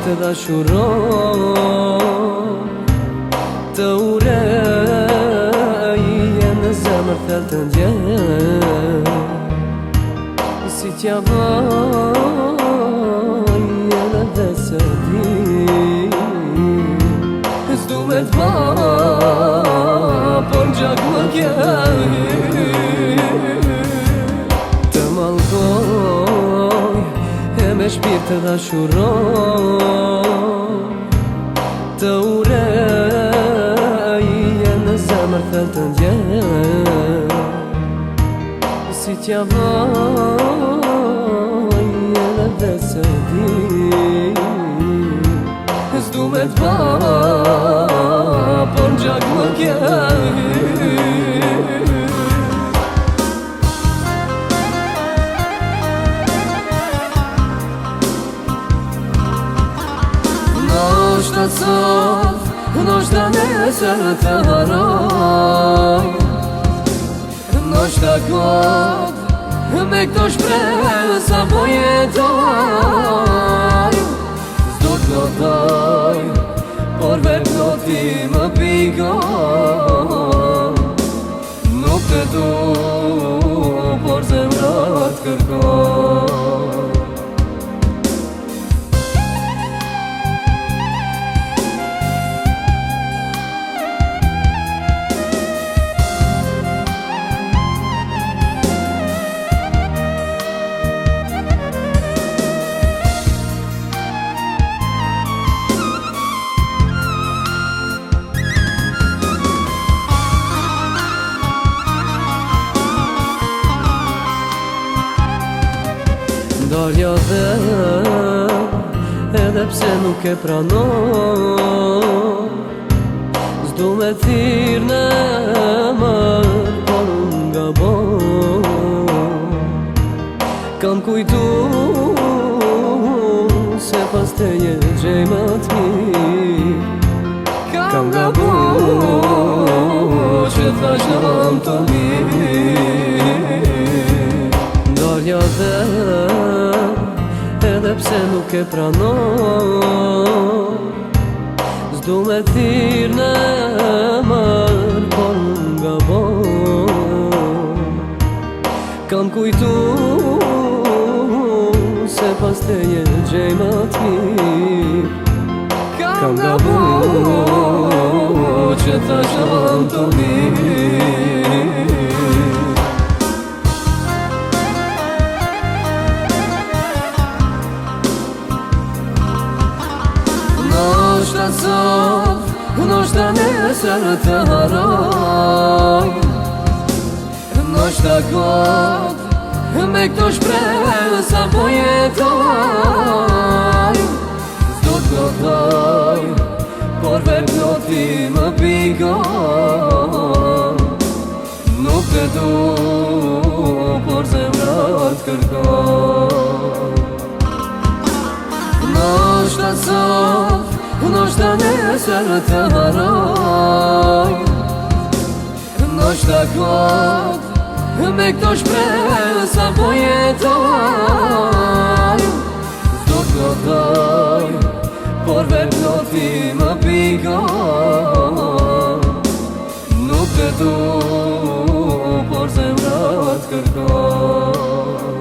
të dashuroj, të urej në zemër thellë të ndjen, si t'ja vaj edhe se di, s'du me t'ba, por gjak më kjej, të mallkoj e me shpirt të dashuroj, të urej në zemër thellë të ndjen, si t'ja vaj edhe se di, s'du me t'ba, por gjak më kjej. Noshta sot, noshta nesër të haroj, noshta kot, me këto shpresa po jetoj, s'do t'lotoj, por vetë loti më pikon, nuk të du, por zemra t'kërkon. Ndarja dhe edhe pse nuk e pranoj, s'du me thirë në mërë, por unë gaboj, kam kujtu se pas teje gjej më t'mirë, kam gaboj që thash jam të mirë. Ndarja dhe edhe pse nuk e pranoj, s'du me thirë në mërë, por unë gaboj, kam kujtu se pas teje gjej më t'mirë, kam gaboj që thash jam të mirë. Noshta sot, noshta nesër të haroj, noshta kot, me këto shpresa po jetoj, s'do t'lotoj, por vetë loti më pikon, nuk të du, por zemra t'kërkon. Noshta sot, noshta nesër të haroj, noshta kot, me këto shpresa po jetoj, s'do t'lotoj, por vetë loti më pikon, nuk të du, por zemra t'kërkon.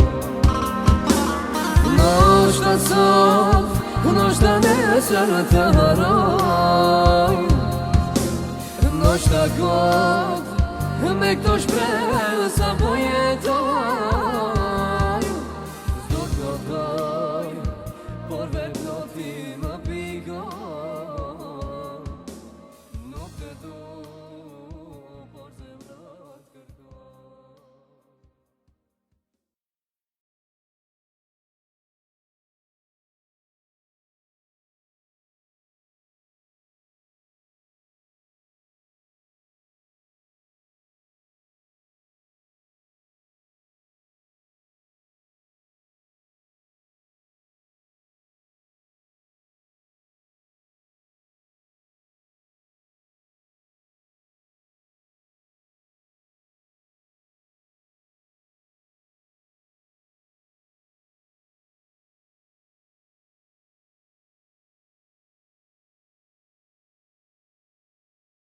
Noshta sot, noshta nesër të haroj, noshta kot, me këto shpresa po jetoj.